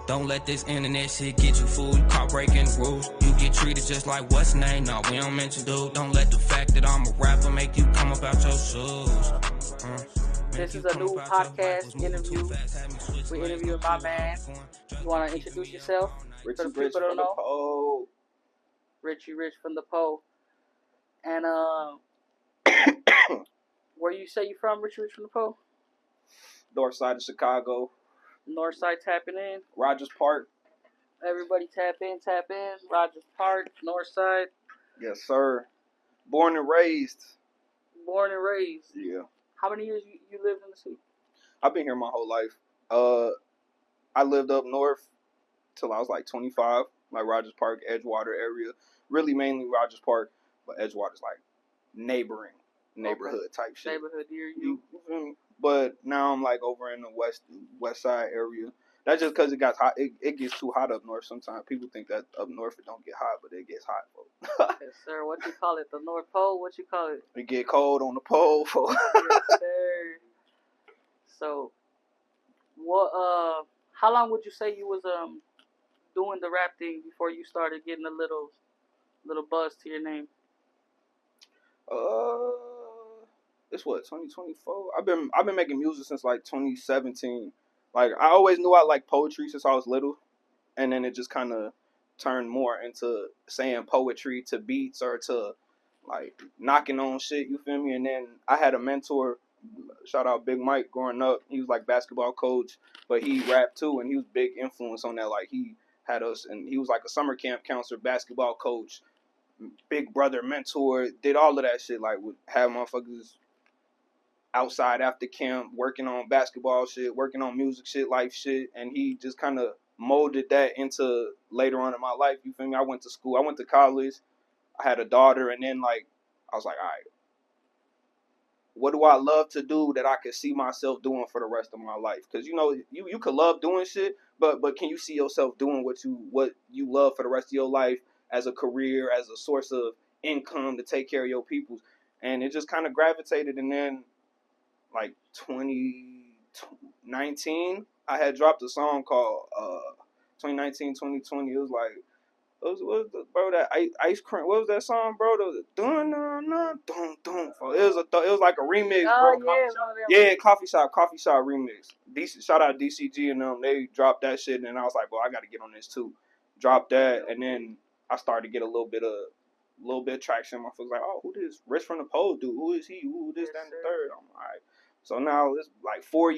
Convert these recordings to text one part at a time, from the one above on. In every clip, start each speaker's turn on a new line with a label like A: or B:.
A: Don't let this internet shit get you fooled. You caught breaking the rules. You get treated just like what's name. No, we don't mention dude. Don't let the fact that I'm a rapper make you come up out your shoes.
B: This is a new podcast interview. We're interviewing my man. You want to introduce yourself?
C: Richie
B: For the
C: Rich
B: people that
C: from
B: don't
C: the
B: know.
C: pole.
B: Richie Rich from the pole. And where you say you from, Richie Rich from the pole?
C: North side of Chicago.
B: North side tapping in.
C: Rogers Park.
B: Everybody tap in. Rogers Park, North side.
C: Yes, sir. Born and raised.
B: Born and raised.
C: Yeah.
B: How many years you lived in the city?
C: I've been here my whole life. I lived up north till I was like 25, like Rogers Park, Edgewater area. Really mainly Rogers Park, but Edgewater's like neighborhood type shit.
B: Neighborhood near you.
C: You feel me? But now I'm like over in the west side area. That's just because it got hot. It gets too hot up north sometimes. People think that up north it don't get hot, but it gets hot, folks.
B: Yes, sir. What you call it? The North Pole? What you call it?
C: It get cold on the pole, folks.
B: Yes, sir. So, what? How long would you say you was doing the rap thing before you started getting a little buzz to your name?
C: It's what 2024. I've been making music since like 2017. Like I always knew I liked poetry since I was little, and then it just kind of turned more into saying poetry to beats or to like knocking on shit. You feel me? And then I had a mentor. Shout out Big Mike. Growing up, he was like basketball coach, but he rapped too, and he was big influence on that. Like he had us, and he was like a summer camp counselor, basketball coach, big brother, mentor, did all of that shit. Like would have motherfuckers outside after camp, working on basketball shit, working on music shit, life shit, and he just kind of molded that into later on in my life. You feel me? I went to school, I went to college, I had a daughter, and then like I was like, all right, what do I love to do that I could see myself doing for the rest of my life? Because you know, you could love doing shit, but can you see yourself doing what you love for the rest of your life as a career, as a source of income to take care of your people? And it just kind of gravitated, and then like 2019, I had dropped a song called 2019, 2020. It was like, what was bro, that ice cream? What was that song, bro? It was like a remix, bro. Yeah, coffee shop remix. Shout out DCG and them. They dropped that shit, and I was like, well, I got to get on this too. Dropped that, and then I started to get a little bit of traction. My folks like, oh, who this Rich from the Pole dude? Who is he? Who this, that, and the third? I'm all right. So now it's like 4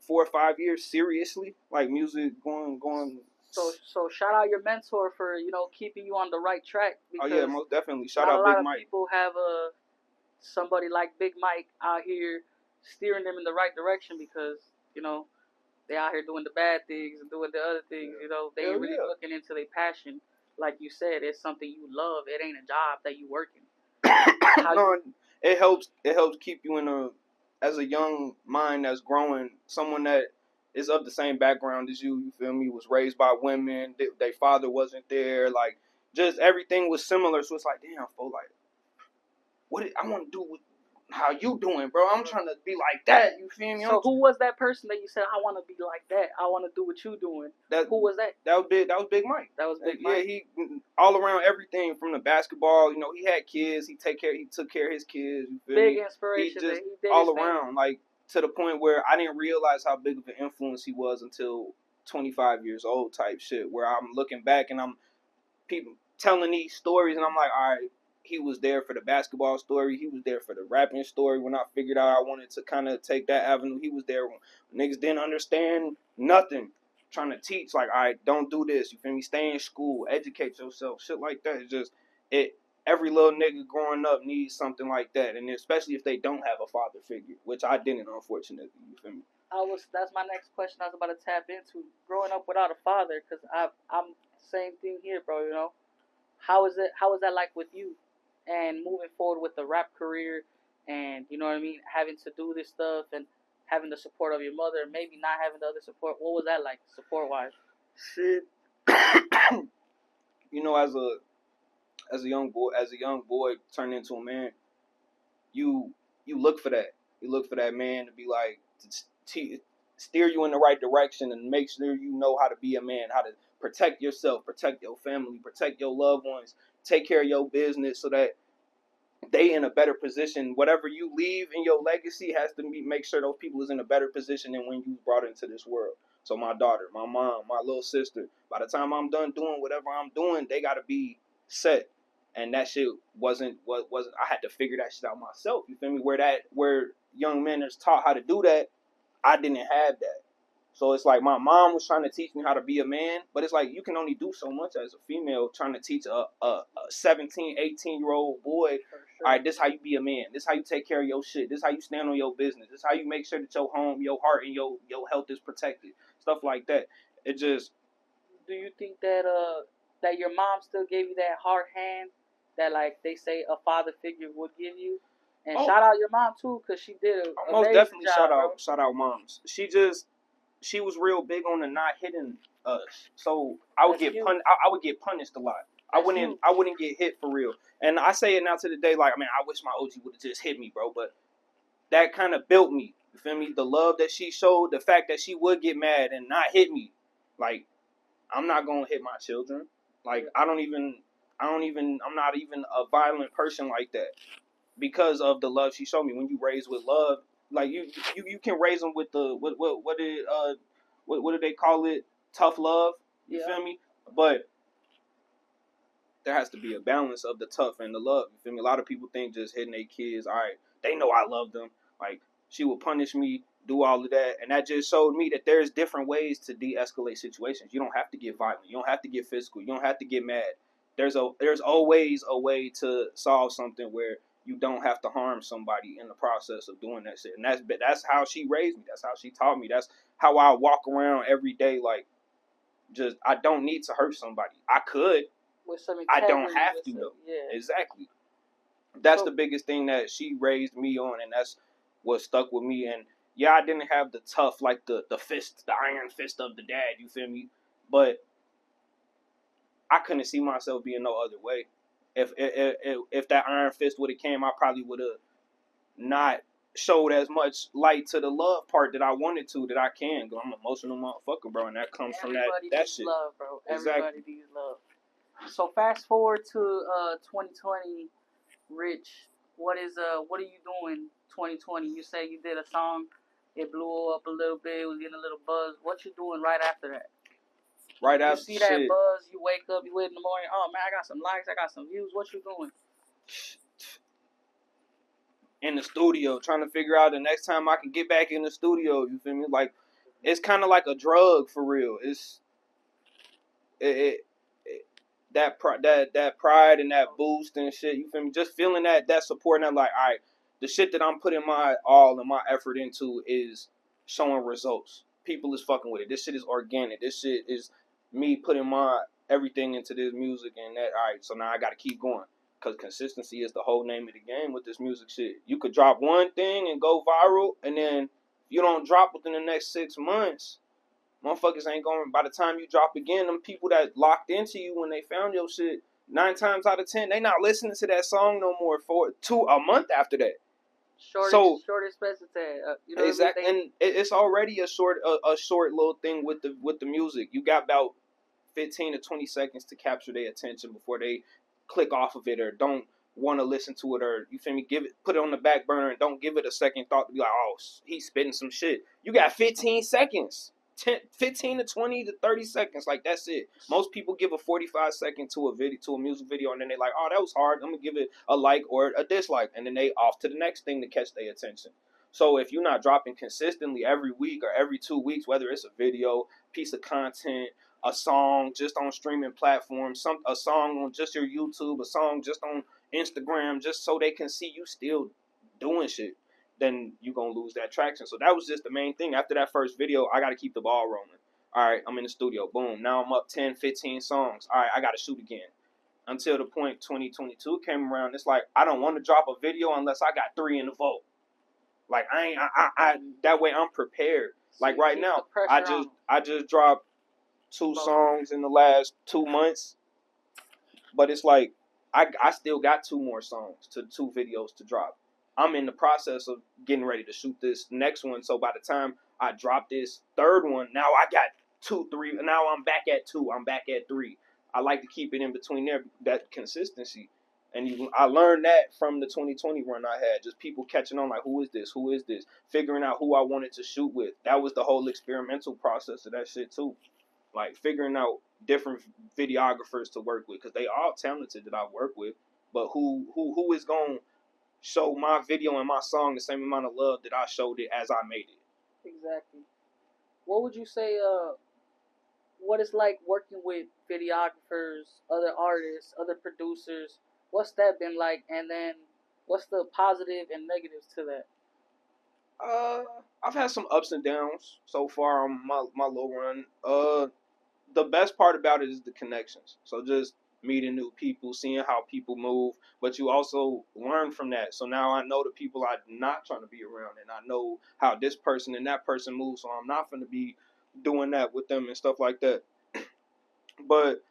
C: or 5 years seriously, like music going.
B: So shout out your mentor for keeping you on the right track.
C: Oh yeah, most definitely. Shout out Big Mike.
B: A lot of people have somebody like Big Mike out here steering them in the right direction because they out here doing the bad things and doing the other things. They ain't really looking into their passion. Like you said, it's something you love. It ain't a job that you working.
C: It helps keep you as a young mind that's growing, someone that is of the same background as you feel me, was raised by women, their father wasn't there, like, just everything was similar, so it's like, damn, fool, like, what I want to do with how you doing, bro? I'm trying to be like that, you feel me?
B: So who was that person that you said, I want to be like that, I want to do what you doing? Who was that?
C: That was Big Mike.
B: That was Big Mike?
C: Yeah, he, all around everything, from the basketball, he had kids, he took care of his kids, you feel me?
B: Big inspiration.
C: He just all around, like, to the point where I didn't realize how big of an influence he was until 25 years old type shit, where I'm looking back and I'm people telling these stories and I'm like, all right, he was there for the basketball story, he was there for the rapping story. When I figured out I wanted to kind of take that avenue, he was there when niggas didn't understand nothing, trying to teach, like, all right, don't do this, you feel me, stay in school, educate yourself, shit like that. It's just, every little nigga growing up needs something like that, and especially if they don't have a father figure, which I didn't, unfortunately. You feel me?
B: That's my next question. I was about to tap into growing up without a father, because I'm same thing here, bro. How is that like with you, and moving forward with the rap career, and you know what I mean, having to do this stuff and having the support of your mother, maybe not having the other support. What was that like, support wise?
C: Shit. As a young boy turning into a man, you look for that. You look for that man to be like, steer you in the right direction and make sure you know how to be a man, how to protect yourself, protect your family, protect your loved ones, take care of your business so that they in a better position. Whatever you leave in your legacy has to be, make sure those people is in a better position than when you brought into this world. So my daughter, my mom, my little sister, by the time I'm done doing whatever I'm doing, they gotta be set. And that shit wasn't I had to figure that shit out myself. You feel me? Where young men is taught how to do that, I didn't have that. So it's like my mom was trying to teach me how to be a man, but it's like you can only do so much as a female trying to teach a 17, 18-year-old boy,
B: For sure.
C: all right, this how you be a man. This how you take care of your shit. This how you stand on your business. This how you make sure that your home, your heart, and your health is protected. Stuff like that. It just...
B: Do you think that that your mom still gave you that hard hand that, like they say, a father figure would give you? And shout out your mom too, cause she did a
C: most
B: amazing
C: definitely
B: job,
C: shout out moms. She was real big on the not hitting us. So I would
B: That's
C: get
B: huge.
C: I would get punished a lot. I
B: huge.
C: wouldn't get hit for real. And I say it now to the day, like, man, I wish my OG would have just hit me, bro. But that kind of built me. You feel me? The love that she showed, the fact that she would get mad and not hit me. Like, I'm not gonna hit my children. Like, I'm not even a violent person like that because of the love she showed me. When you raise with love, like you can raise them with the what do they call it? Tough love. You feel me? But there has to be a balance of the tough and the love. You feel me? A lot of people think just hitting their kids, all right, they know I love them. Like, she will punish me, do all of that, and that just showed me that there's different ways to de-escalate situations. You don't have to get violent. You don't have to get physical. You don't have to get mad. There's always a way to solve something where you don't have to harm somebody in the process of doing that shit. And that's how she raised me. That's how she taught me. That's how I walk around every day. Like, just, I don't need to hurt somebody. I could.
B: With some
C: I don't
B: integrity,
C: have
B: with
C: to
B: some-
C: though.
B: Yeah.
C: Exactly. That's the biggest thing that she raised me on, and that's what stuck with me. And yeah, I didn't have the tough, like the iron fist of the dad. You feel me? But I couldn't see myself being no other way. If that iron fist would have came, I probably would have not showed as much light to the love part that I wanted to, that I can. I'm an emotional motherfucker, bro, and that comes
B: Everybody
C: from that
B: needs
C: shit.
B: love, bro.
C: Exactly.
B: Everybody needs love. So fast forward to 2020, Rich. What are you doing 2020? You say you did a song, it blew up a little bit, it was getting a little buzz. What you doing right after that?
C: Right after
B: you see that
C: shit,
B: buzz, you wake up, you wait in the morning, oh man, I got some likes, I got some views. What you doing?
C: in the studio, trying to figure out the next time I can get back in the studio. You feel me? Like, it's kind of like a drug for real. It's that pride and that boost and shit. You feel me? Just feeling that support, and I'm like, all right, the shit that I'm putting my all and my effort into is showing results. People is fucking with it. This shit is organic. This shit is me putting my everything into this music, and that, all right, so now I got to keep going. Because consistency is the whole name of the game with this music shit. You could drop one thing and go viral, and then you don't drop within the next 6 months, motherfuckers ain't going. By the time you drop again, them people that locked into you when they found your shit, 9 times out of 10, they not listening to that song no more for a month after that.
B: Short expensive tag. You know
C: exactly,
B: what I mean?
C: and it's already a short little thing with the music. You got about 15 to 20 seconds to capture their attention before they click off of it or don't want to listen to it, or you feel me, put it on the back burner and don't give it a second thought to be like, oh, he's spitting some shit. You got 15 seconds. 15 to 20 to 30 seconds, like, that's it. Most people give a 45-second to a music video, and then they like, oh, that was hard, I'm gonna give it a like or a dislike, and then they off to the next thing to catch their attention. So if you're not dropping consistently every week or every 2 weeks, whether it's a video, piece of content, a song just on streaming platforms, a song on just your YouTube, a song just on Instagram, just so they can see you still doing shit, then you're going to lose that traction. So that was just the main thing. After that first video, I got to keep the ball rolling. All right, I'm in the studio. Boom. Now I'm up 10, 15 songs. All right, I got to shoot again. Until the point 2022 came around, it's like, I don't want to drop a video unless I got 3 in the vault. Like, that way I'm prepared. Like, right now, I just dropped 2 songs in the last 2 months. But it's like, I still got 2 more songs, 2 videos to drop. I'm in the process of getting ready to shoot this next one. So by the time I dropped this third one. Now I got 2, 3. Now I'm back at 2. I'm back at 3. I like to keep it in between there, that consistency. And I learned that from the 2020 run I had. Just people catching on, like, who is this? Who is this? Figuring out who I wanted to shoot with. That was the whole experimental process of that shit, too. Like, figuring out different videographers to work with. Because they all talented that I work with. But who is going to show my video and my song the same amount of love that I showed it as I made it?
B: Exactly. What would you say, what it's like working with videographers, other artists, other producers? What's that been like? And then what's the positive and negatives to that?
C: I've had some ups and downs so far on my low run. The best part about it is the connections. So just meeting new people, seeing how people move, but you also learn from that. So now I know the people I'm not trying to be around, and I know how this person and that person moves. So I'm not going to be doing that with them and stuff like that. But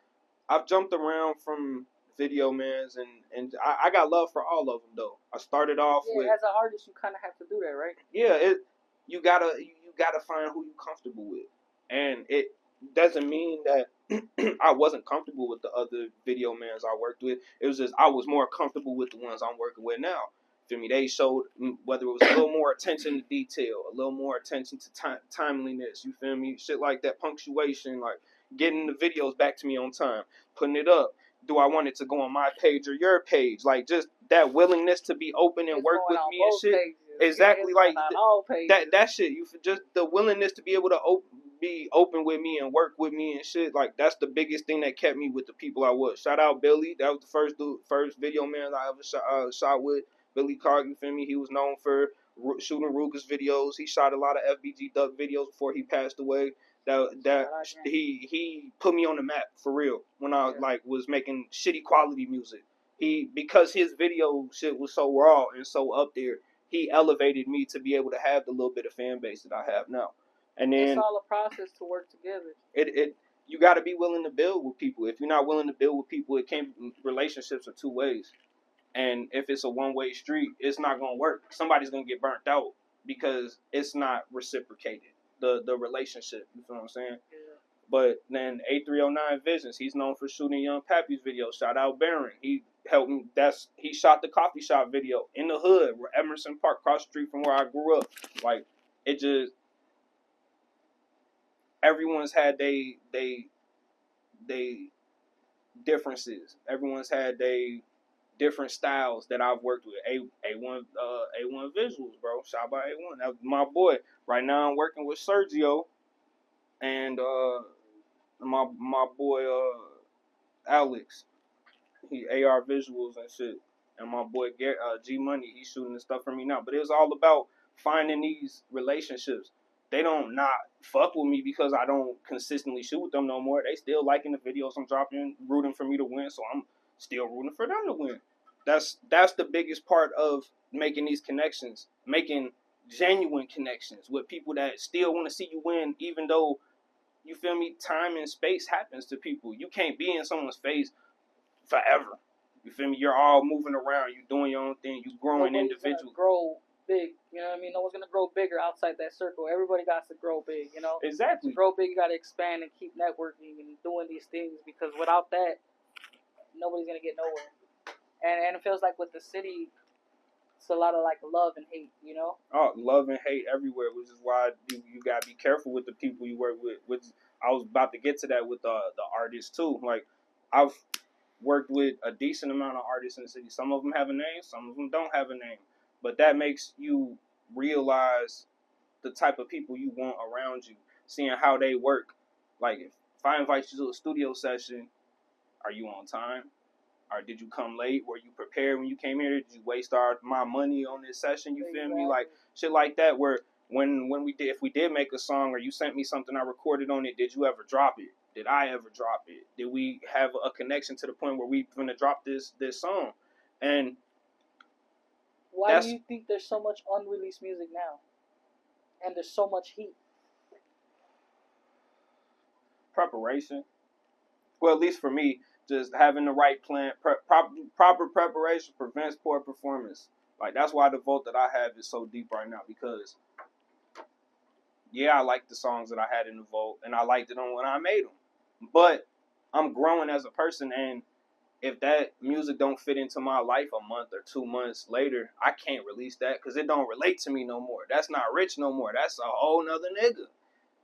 C: I've jumped around from video mans, and I got love for all of them though. I started off with,
B: as an artist, you kind of have to do that, right?
C: Yeah, you gotta find who you comfortable with, and it doesn't mean that I wasn't comfortable with the other video mans I worked with. It was just I was more comfortable with the ones I'm working with now. Feel me? They showed whether it was a little more attention to detail, a little more attention to timeliness. You feel me? Shit like that, punctuation, like getting the videos back to me on time, putting it up. Do I want it to go on my page or your page? Like just that willingness to be open and work with me and shit.
B: Pages.
C: Exactly, like that shit. You just the willingness to be able to be open with me and work with me and shit. Like that's the biggest thing that kept me with the people I was. Shout out Billy. That was the first video man I ever shot with. Billy Clark. You feel me? He was known for shooting Ruger's videos. He shot a lot of FBG Duck videos before he passed away. He put me on the map for real when I was making shitty quality music. Because his video shit was so raw and so up there, he elevated me to be able to have the little bit of fan base that I have now. And then
B: it's all a process to work together.
C: You got to be willing to build with people. If you're not willing to build with people, relationships are 2 ways. And if it's a one-way street, it's not going to work. Somebody's going to get burnt out because it's not reciprocated. The relationship, you feel what I'm saying?
B: Yeah.
C: But then A309 Visions, he's known for shooting Young Pappy's videos. Shout out Baron. He helped me. He shot the coffee shop video in the hood, where Emerson Park, cross the street from where I grew up. Like it just, everyone's had they differences. Everyone's had they different styles that I've worked with. A1 Visuals, bro. Shout out A1. That was my boy. Right now I'm working with Sergio and my boy Alex. He AR Visuals and shit. And my boy G Money, he's shooting the stuff for me now. But it was all about finding these relationships. They don't not fuck with me because I don't consistently shoot with them no more. They still liking the videos I'm dropping, rooting for me to win, so I'm still rooting for them to win. That's the biggest part of making these connections, making genuine connections with people that still want to see you win, even though, you feel me, time and space happens to people. You can't be in someone's face forever. You feel me? You're all moving around. You're doing your own thing. You're growing individually.
B: Grow big. You know what I mean? No one's going to grow bigger outside that circle. Everybody got to grow big, you know?
C: Exactly.
B: To grow big, you got to expand and keep networking and doing these things, because without that, nobody's going to get nowhere. And it feels like with the city, it's a lot of like love and hate, you know?
C: Oh, love and hate everywhere, which is why you gotta be careful with the people you work with. Which I was about to get to that with the artists too. Like I've worked with a decent amount of artists in the city. Some of them have a name, some of them don't have a name. But that makes you realize the type of people you want around you, seeing how they work. Like if I invite you to a studio session, are you on time? Or did you come late? Were you prepared when you came here? Did you waste my money on this session? You feel me? Like shit like that. Where if we did make a song, or you sent me something I recorded on it, did you ever drop it? Did I ever drop it? Did we have a connection to the point where we gonna drop this song? And
B: why do you think there's so much unreleased music now, and there's so much heat?
C: Preparation. Well, at least for me. Just having the right plan, proper preparation prevents poor performance. Like that's why the vote that I have is so deep right now, because Yeah, I liked the songs that I had in the vault, and I liked it on when I made them. But I'm growing as a person, and if that music don't fit into my life a month or 2 months later, I can't release that because it don't relate to me no more. That's not Rich no more. That's a whole nother nigga.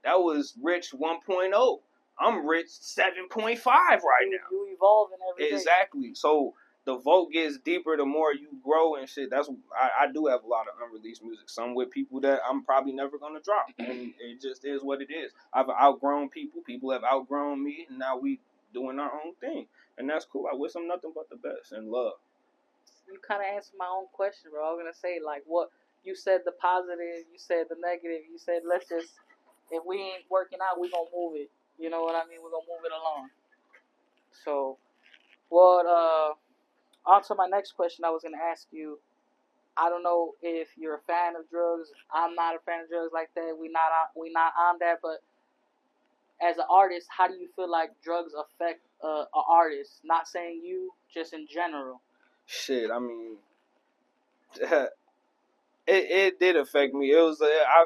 C: That was Rich 1.0. I'm Rich 7.5 right now.
B: You evolving every day.
C: Exactly. So the vote gets deeper the more you grow and shit. That's I do have a lot of unreleased music. Some with people that I'm probably never gonna drop, and it just is what it is. I've outgrown people. People have outgrown me, and now we doing our own thing, and that's cool. I wish them nothing but the best and love.
B: You kind of answered my own question, bro. I was gonna say like what you said, the positive, you said the negative, you said let's just if we ain't working out, we gonna move it. You know what I mean? We're gonna move it along. So, on to my next question. I was gonna ask you. I don't know if you're a fan of drugs. I'm not a fan of drugs like that. We not on that. But as an artist, how do you feel like drugs affect an artist? Not saying you, just in general.
C: Shit, I mean, it did affect me. It was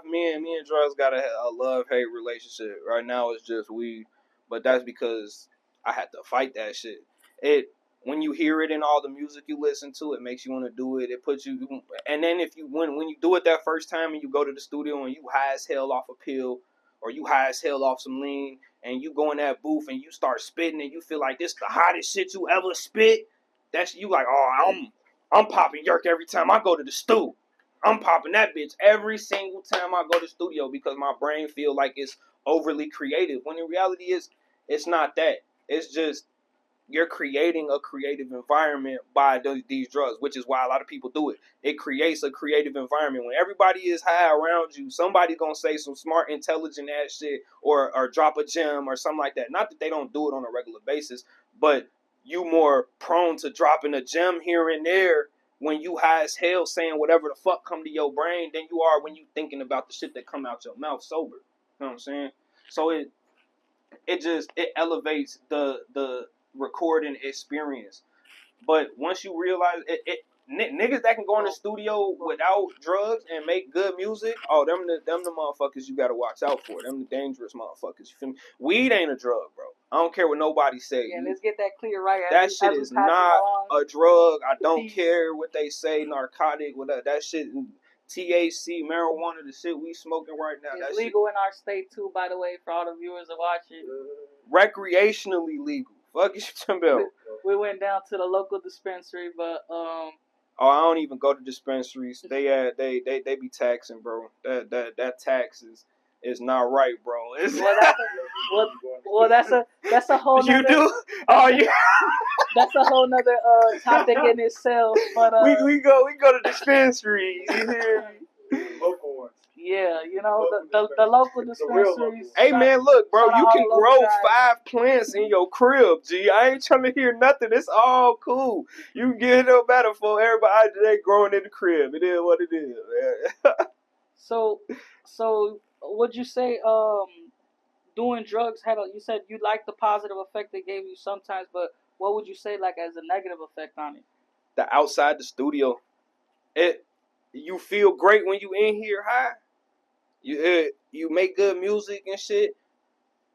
C: me and drugs got a love hate relationship. Right now it's just weed, but that's because I had to fight that shit. It When you hear it in all the music you listen to, it makes you want to do it. It puts you, and then if you when you do it that first time and you go to the studio and you high as hell off a pill or you high as hell off some lean and you go in that booth and you start spitting and you feel like this the hottest shit you ever spit. That's you like, oh, I'm popping yerk every time I go to the stew. I'm popping that bitch every single time I go to the studio because my brain feel like it's overly creative. When in reality, it's not that. It's just you're creating a creative environment by these drugs, which is why a lot of people do it. It creates a creative environment. When everybody is high around you, somebody gonna say some smart, intelligent ass shit or drop a gem or something like that. Not that they don't do it on a regular basis, but you more prone to dropping a gem here and there when you high as hell saying whatever the fuck come to your brain than you are when you thinking about the shit that come out your mouth sober. You know what I'm saying? So it elevates the recording experience. But once you realize niggas that can go in the studio without drugs and make good music, oh, them the motherfuckers you gotta watch out for. Them the dangerous motherfuckers. You feel me? Weed ain't a drug, bro. I don't care what nobody say.
B: Yeah, let's get that clear right.
C: That shit is not a drug. I don't care what they say, narcotic, whatever. That shit, THC, marijuana, the shit we smoking right now.
B: It's
C: that
B: legal
C: shit,
B: in our state too, by the way, for all the viewers that watch it.
C: Recreationally legal. Fuck you talking about?
B: We went down to the local dispensary, but
C: Oh, I don't even go to dispensaries. They be taxing, bro. That tax is not right, bro.
B: That's a whole.
C: You do? Oh yeah.
B: That's a whole nother topic in itself. But
C: we go to dispensaries. You hear me?
D: Local ones.
B: Yeah, you know the local dispensaries.
C: Hey man, look, bro, you can grow 5 plants in your crib. G, I ain't trying to hear nothing. It's all cool. You can get no better for everybody today growing in the crib. It is what it is, man.
B: So would you say doing drugs you said you like the positive effect they gave you sometimes, but what would you say like as a negative effect on it?
C: The outside the studio, you feel great when you in here high. You make good music and shit,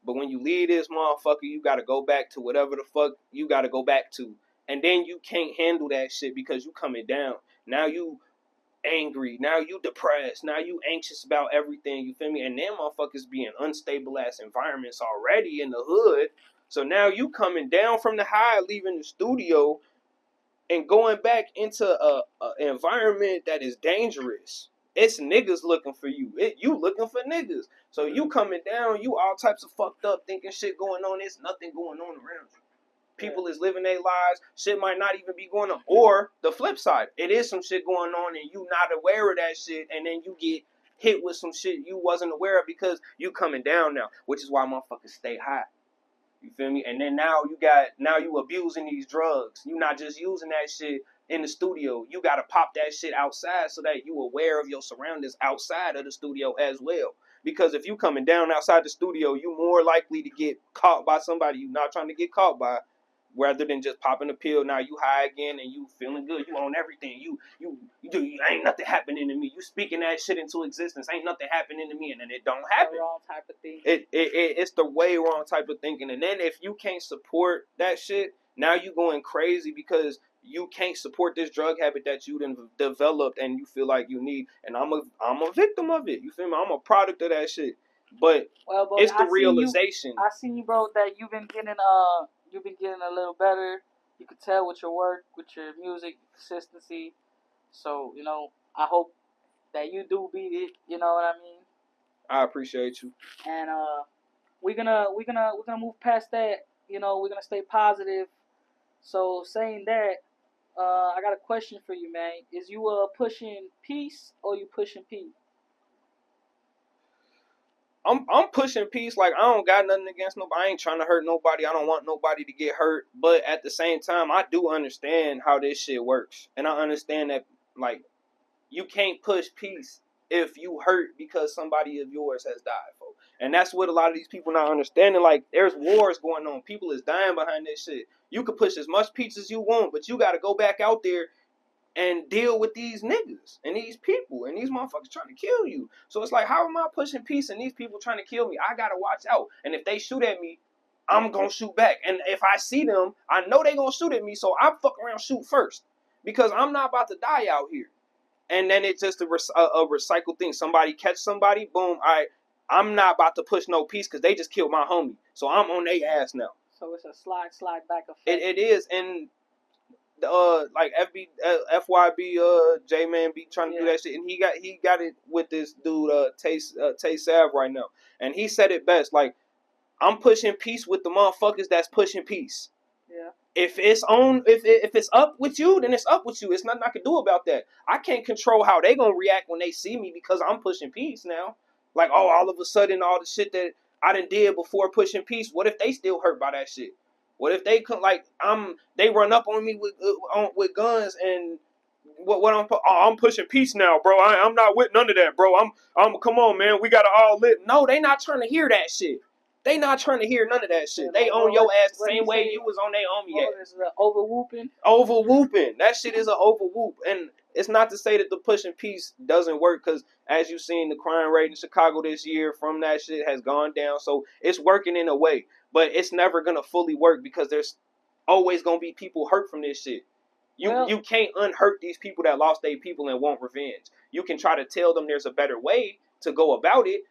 C: but when you leave this motherfucker, you gotta go back to whatever the fuck you gotta go back to, and then you can't handle that shit because you coming down. Now you angry. Now you depressed. Now you anxious about everything. You feel me? And then motherfuckers be in unstable ass environments already in the hood. So now you coming down from the high, leaving the studio, and going back into a environment that is dangerous. It's niggas looking for you. You looking for niggas. So you coming down, you all types of fucked up, thinking shit going on. There's nothing going on around you. People is living their lives. Shit might not even be going on. Or the flip side, it is some shit going on and you not aware of that shit, and then you get hit with some shit you wasn't aware of because you coming down now, which is why motherfuckers stay high. You feel me? And then now you abusing these drugs. You not just using that shit in the studio. You gotta pop that shit outside so that you aware of your surroundings outside of the studio as well. Because if you coming down outside the studio, you more likely to get caught by somebody you not trying to get caught by. rather than just popping a pill. Now you high again and you feeling good. You own everything. Ain't nothing happening to me. You speaking that shit into existence. Ain't nothing happening to me, and then it don't happen.
B: The wrong type of thing.
C: It's the way wrong type of thinking. And then if you can't support that shit, now you going crazy because you can't support this drug habit that you done developed and you feel like you need. And I'm a victim of it. You feel me? I'm a product of that shit. But it's the realization.
B: I see you, bro, that you've been getting a little better. You can tell with your work, with your music consistency. So, you know, I hope that you do beat it. You know what I mean?
C: I appreciate you.
B: And we're gonna move past that. You know, we're gonna stay positive. So saying that, I got a question for you, man. Is you pushing peace or you pushing peace?
C: I'm pushing peace. Like, I don't got nothing against nobody. I ain't trying to hurt nobody. I don't want nobody to get hurt. But at the same time, I do understand how this shit works. And I understand that, like, you can't push peace if you hurt because somebody of yours has died, folks. And that's what a lot of these people not understanding. Like, there's wars going on. People is dying behind this shit. You can push as much peace as you want, but you got to go back out there and deal with these niggas and these people and these motherfuckers trying to kill you. So it's like, how am I pushing peace and these people trying to kill me? I gotta watch out. And if they shoot at me, I'm gonna shoot back. And if I see them, I know they gonna shoot at me, so I fuck around shoot first. Because I'm not about to die out here. And then it's just a recycled thing. Somebody catch somebody, boom, I'm not about to push no peace because they just killed my homie. So I'm on their ass now.
B: So it's a slide back effect.
C: It is, and like FYB J Man be trying to do that shit, and he got it with this dude Tay Sav right now, and he said it best. Like, I'm pushing peace with the motherfuckers that's pushing peace.
B: Yeah.
C: If it's up with you, then it's up with you. It's nothing I can do about that. I can't control how they gonna react when they see me because I'm pushing peace now. Like, oh, all of a sudden, all the shit that I done did before pushing peace. What if they still hurt by that shit? What if they come like they run up on me with guns and I'm pushing peace now, bro. I'm not with none of that, bro. I'm come on, man. We gotta all live. No, they not trying to hear that shit. They not trying to hear none of that shit. Yeah, they on your ass the same way you was on their on me.
B: This is over whooping.
C: Over whooping. That shit is an over whoop, and it's not to say that the pushing peace doesn't work, because as you've seen, the crime rate in Chicago this year from that shit has gone down. So it's working in a way. But it's never going to fully work because there's always going to be people hurt from this shit. You can't unhurt these people that lost their people and want revenge. You can try to tell them there's a better way to go about it,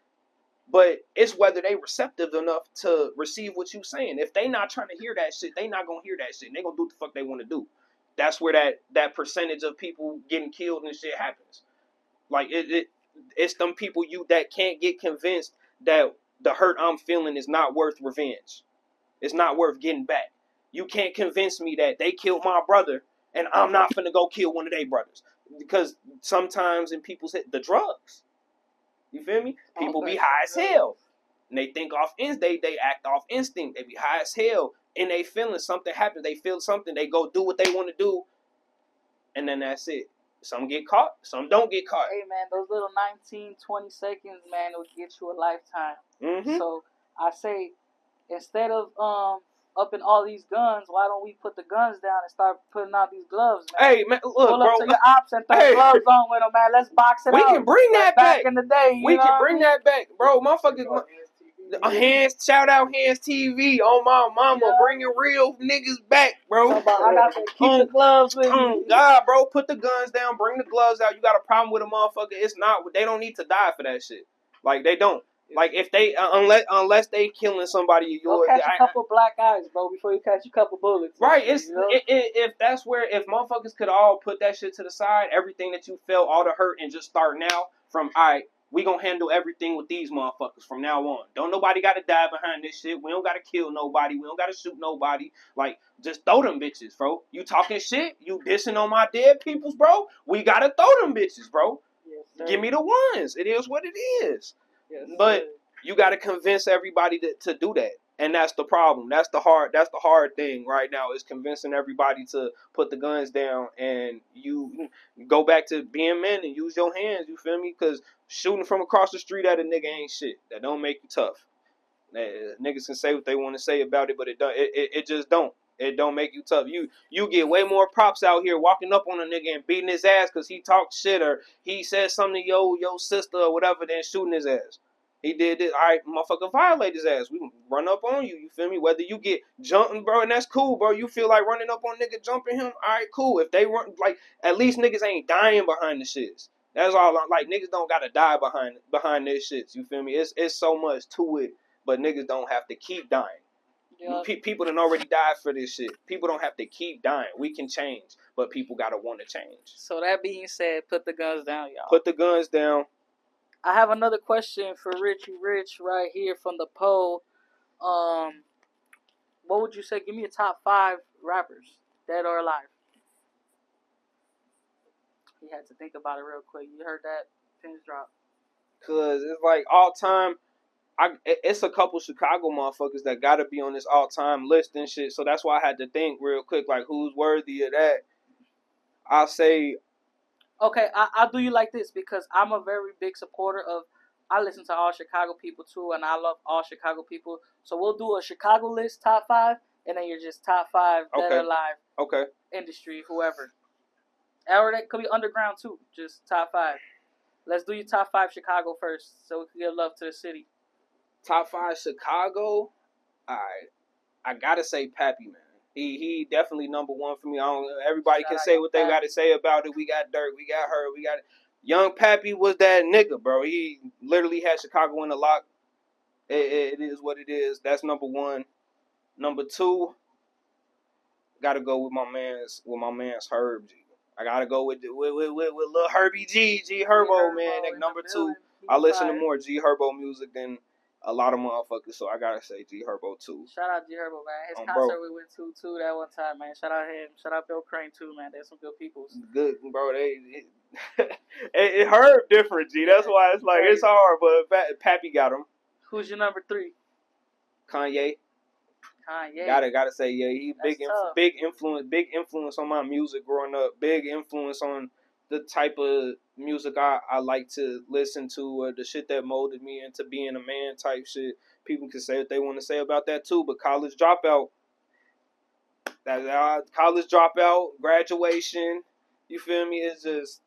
C: but it's whether they receptive enough to receive what you saying. If they not trying to hear that shit, they not going to hear that shit. They going to do what the fuck they want to do. That's where that percentage of people getting killed and shit happens. Like, it's them people that can't get convinced that the hurt I'm feeling is not worth revenge. It's not worth getting back. You can't convince me that they killed my brother and I'm not finna go kill one of their brothers. Because sometimes in people's head, the drugs. You feel me? People be high as hell. And they think off instinct. They act off instinct. They be high as hell. And they feeling something happens. They feel something. They go do what they want to do. And then that's it. Some get caught, some don't get caught.
B: Hey, man, those little 19, 20 seconds, man, will get you a lifetime.
C: Mm-hmm.
B: So I say, instead of upping all these guns, why don't we put the guns down and start putting out these gloves, man?
C: Hey, man, look,
B: pull up
C: bro.
B: to your ops and throw gloves on with them, man. Let's box it out.
C: We can bring that back.
B: In the day,
C: we can bring that back, bro. Motherfuckers. Shout out Hands TV on my mama, bringing real niggas back, bro.
B: I got to keep the gloves with me.
C: God, bro, put the guns down, bring the gloves out. You got a problem with a motherfucker? It's not. They don't need to die for that shit. Like, they don't. Like, if they unless they killing somebody,
B: you'll catch a couple black eyes, bro, before you catch a couple bullets.
C: Right. If that's where, if motherfuckers could all put that shit to the side, everything that you felt, all the hurt, and just start now from, all right, we gonna handle everything with these motherfuckers from now on. Don't nobody gotta die behind this shit. We don't gotta kill nobody. We don't gotta shoot nobody. Like, just throw them bitches, bro. You talking shit? You dissing on my dead peoples, bro? We gotta throw them bitches, bro.
B: Yes,
C: give me the ones. It is what it is.
B: Yes,
C: but you gotta convince everybody to do that. And that's the problem. That's the hard thing right now, is convincing everybody to put the guns down and you go back to being men and use your hands. You feel me? Because shooting from across the street at a nigga ain't shit. That don't make you tough. Niggas can say what they want to say about it, but it just don't. It don't make you tough. You get way more props out here walking up on a nigga and beating his ass because he talked shit or he said something to your sister or whatever, than shooting his ass. He did this. All right, motherfucker, violate his ass. We run up on you. You feel me? Whether you get jumping, bro, and that's cool, bro. You feel like running up on nigga, jumping him. All right, cool. If they run, like, at least niggas ain't dying behind the shits. That's all. Like, niggas don't gotta die behind their shits. You feel me? It's so much to it, but niggas don't have to keep dying.
B: Yep.
C: People done already died for this shit. People don't have to keep dying. We can change, but people gotta want to change.
B: So that being said, put the guns down, y'all.
C: Put the guns down.
B: I have another question for Richie Rich right here from the poll. What would you say? Give me a top 5 rappers, dead or alive. He had to think about it real quick. You heard that? Pins drop.
C: Cause it's like all time. It's a couple Chicago motherfuckers that gotta be on this all time list and shit. So that's why I had to think real quick, like who's worthy of that. I'll say.
B: Okay, I'll do you like this because I'm a very big supporter of. I listen to all Chicago people too, and I love all Chicago people. So we'll do a Chicago list, top 5, and then you're just top 5 dead or alive.
C: Okay.
B: Industry, whoever. Or that could be underground too. Just top 5. Let's do your top 5 Chicago first, so we can give love to the city.
C: Top 5 Chicago. Alright. I gotta say Pappy, man. He definitely number 1 for me. Everybody can say what they gotta say about it. We got Dirk, we got her, we got Young Pappy was that nigga, bro. He literally had Chicago in the lock. It is what it is. That's number 1. Number 2, gotta go with my man's Herb G. I gotta go with little Herbie G Herbo, man. Like number 2. I listen to more G Herbo music than a lot of motherfuckers, so I gotta say G Herbo too.
B: Shout out G Herbo, man. His concert we went to too that one time, man. Shout out him. Shout out Bill Crane too, man. There's some good peoples.
C: Good, bro. It Herb different, G. That's why it's like it's hard, but Pappy got him.
B: Who's your number 3?
C: Kanye. Gotta say, yeah, he big influence on my music growing up. Big influence on the type of music I like to listen to, or the shit that molded me into being a man type shit. People can say what they want to say about that too, but College Dropout, graduation, you feel me? It's just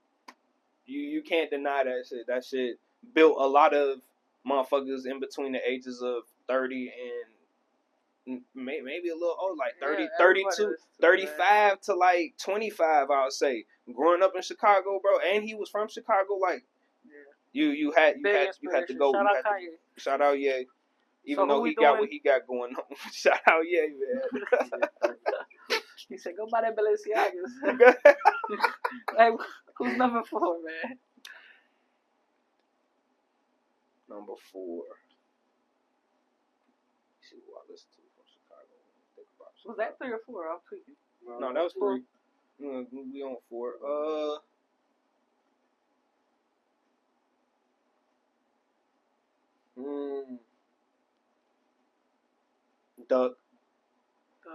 C: you can't deny that shit. That shit built a lot of motherfuckers in between the ages of 30 and maybe a little old, like 30, 32, 35 to like 25, I would say. Growing up in Chicago, bro, and he was from Chicago, like you had to go. Shout out Kanye. Shout out Ye. Even though he got what he got going on. Shout out Ye, man.
B: He said, "Go buy that Balenciagas." Hey, who's number 4, man?
C: Number 4. See who I listen to from Chicago. Think about Chicago.
B: Was that 3 or 4? I'm tweaking.
C: No, that was 3. We on 4. Duck.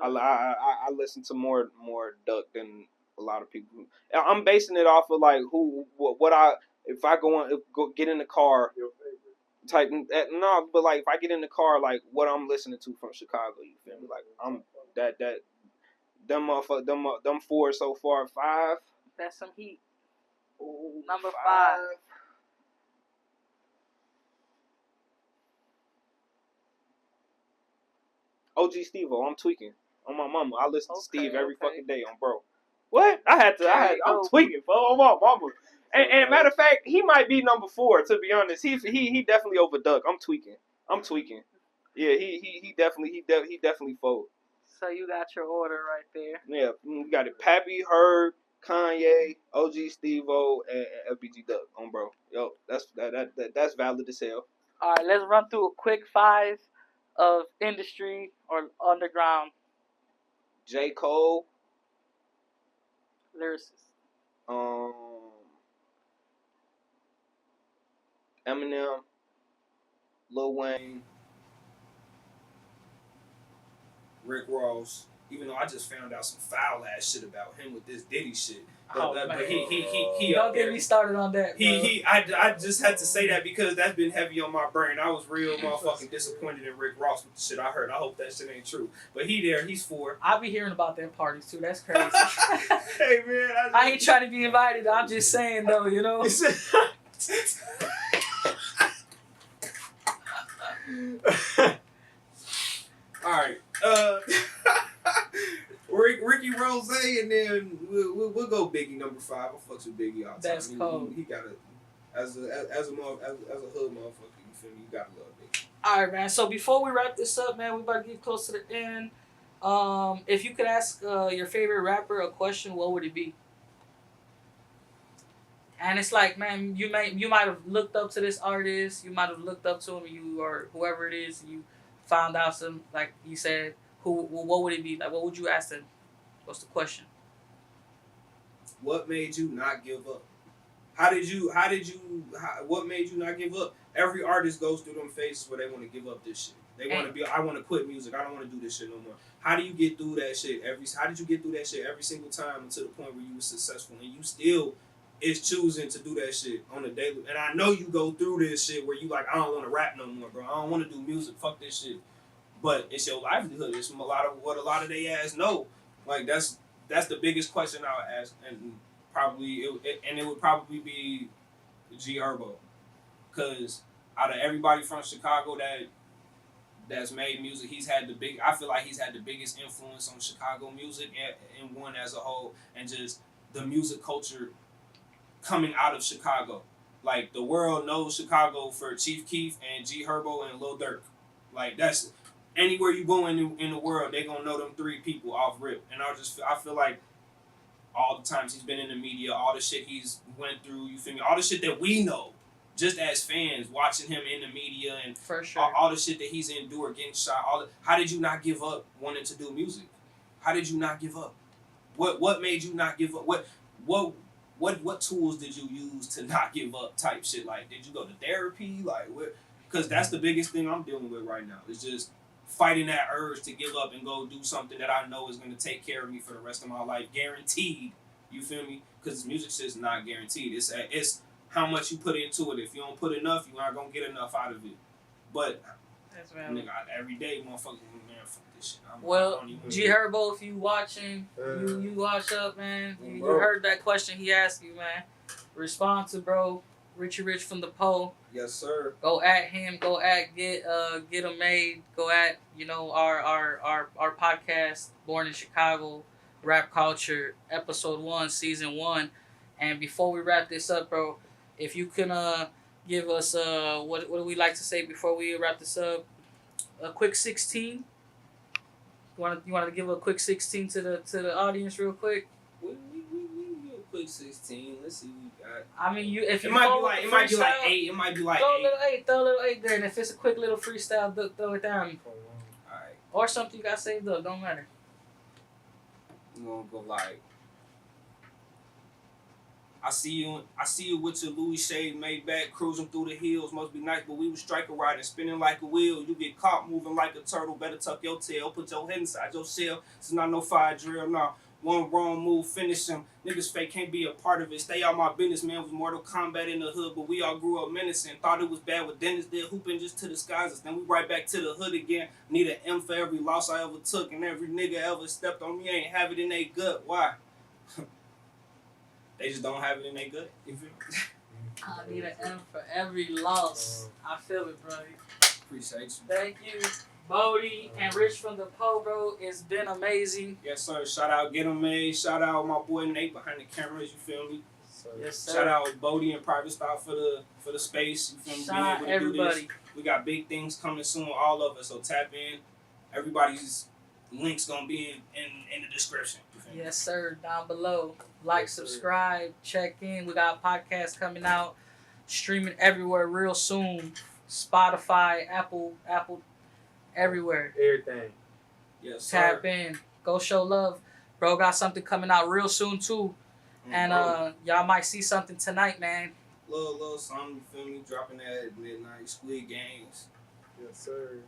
C: I listen to more Duck than a lot of people. I'm basing it off of like if I go get in the car. Type no, but like if I get in the car, like what I'm listening to from Chicago, you feel me? Like I'm that them motherfuckers, them 4 so far. 5.
B: That's some heat. Ooh, number 5.
C: OG Steve-O, I'm tweaking on my mama. I listen to Steve every fucking day on bro. What? I'm tweaking, on my mama. And matter of fact, he might be number 4. To be honest, he definitely over Duck. I'm tweaking. Yeah, he definitely fold.
B: So you got your order right there.
C: Yeah, you got it. Pappy, Herb, Kanye, OG Steve-O, and FBG Duck on bro. Yo, that's valid as hell.
B: All right, let's run through a quick 5 of industry or underground.
C: J. Cole.
B: Lyricist.
C: Eminem, Lil Wayne, Rick Ross,
D: Even though I just found out some foul ass shit about him with this Diddy shit.
B: Oh,
D: But
B: man.
D: he
B: Don't get me started on that, bro.
D: I just had to say that because that's been heavy on my brain. I was real motherfucking disappointed in Rick Ross with the shit I heard. I hope that shit ain't true. But he's for.
B: I be hearing about them parties too. That's crazy.
D: Hey man,
B: I ain't trying to be invited. I'm just saying though, you know.
D: All right. Ricky Rose, and then we'll go Biggie number 5. I fucks with Biggie all the time.
B: That's cold.
D: He got it as a hood motherfucker. You feel me? You gotta love Biggie.
B: All right, man. So before we wrap this up, man, we about to get close to the end. If you could ask your favorite rapper a question, what would it be? And it's like, man, you might have looked up to this artist, you might have looked up to him, or whoever it is, you found out some, like you said, what would it be? Like, what would you ask them? What's the question?
D: What made you not give up? What made you not give up? Every artist goes through them phases where they want to give up this shit. They want to be, I want to quit music. I don't want to do this shit no more. How do you get through that shit how did you get through that shit every single time to the point where you were successful and you still is choosing to do that shit on a daily? And I know you go through this shit where you like, I don't want to rap no more, bro. I don't want to do music. Fuck this shit. But it's your livelihood. It's a lot of they ass know. Like that's the biggest question I would ask, and probably it would probably be G Herbo, because out of everybody from Chicago that's made music, I feel like he's had the biggest influence on Chicago music and one as a whole, and just the music culture coming out of Chicago. Like the world knows Chicago for Chief Keef and G Herbo and Lil Durk. Like that's anywhere you go in the world, they gonna know them 3 people off rip. And I feel like all the times he's been in the media, all the shit he's went through, you feel me? All the shit that we know, just as fans, watching him in the media and
B: for sure,
D: all the shit that he's endured, getting shot. How did you not give up wanting to do music? How did you not give up? What made you not give up? What tools did you use to not give up? Type shit. Like, did you go to therapy? Like, what? Because that's the biggest thing I'm dealing with right now. It's just fighting that urge to give up and go do something that I know is going to take care of me for the rest of my life, guaranteed. You feel me? Because music shit's not guaranteed. It's how much you put into it. If you don't put enough, you aren't going to get enough out of it. But
B: that's right.
D: Nigga, every day, motherfuckers, man, fuck this shit.
B: Well, G Herbo, if you watching, you watch up, man. You heard that question he asked you, man. Respond to bro, Richie Rich from the Pole.
D: Yes, sir.
B: Go at him. Go at get him made. Go at our podcast, Born in Chicago, Rap Culture, Episode 1, Season 1. And before we wrap this up, bro, if you can give us what do we like to say before we wrap this up? A quick 16. You want to give a quick 16 to the audience real quick?
D: We quick 16. Let's see what we got.
B: I mean, it
D: might be like 8. It might be like 8.
B: Throw a little 8 there, and if it's a quick little freestyle, throw it down.
D: Alright.
B: Or something you got saved up, don't matter.
D: I'm gonna go like, I see you with your Louis shade made back, cruising through the hills. Must be nice, but we was striker riding, spinning like a wheel. You get caught moving like a turtle. Better tuck your tail, put your head inside your shell. This is not no fire drill, nah. One wrong move, finish him. Niggas fake can't be a part of it. Stay out my business, man. Was Mortal Kombat in the hood, but we all grew up menacing. Thought it was bad with Dennis did hooping just to disguise us. Then we right back to the hood again. Need an M for every loss I ever took, and every nigga ever stepped on me ain't have it in they gut. Why? They just don't have it in their gut. You feel me?
B: I need an M for every loss. I feel it, bro.
D: Appreciate you.
B: Thank you, Bodie and Rich from the Po, bro. It's been amazing.
D: Yes, sir. Shout out Get 'em Made. Shout out my boy Nate behind the cameras. You feel me?
B: Yes, sir.
D: Shout out Bodie and Private Style for the space. You feel me?
B: Shout out everybody.
D: We got big things coming soon, all of us. So tap in. Everybody's links gonna be in the description.
B: Yes, sir. Down below. Like, subscribe, check in. We got podcasts coming out, streaming everywhere real soon. Spotify, Apple, everywhere.
D: Everything. Yes, sir.
B: Tap in. Go show love. Bro got something coming out real soon too. And y'all might see something tonight, man.
D: Little something, you feel me? Dropping that at midnight. Squid Games.
E: Yes, sir.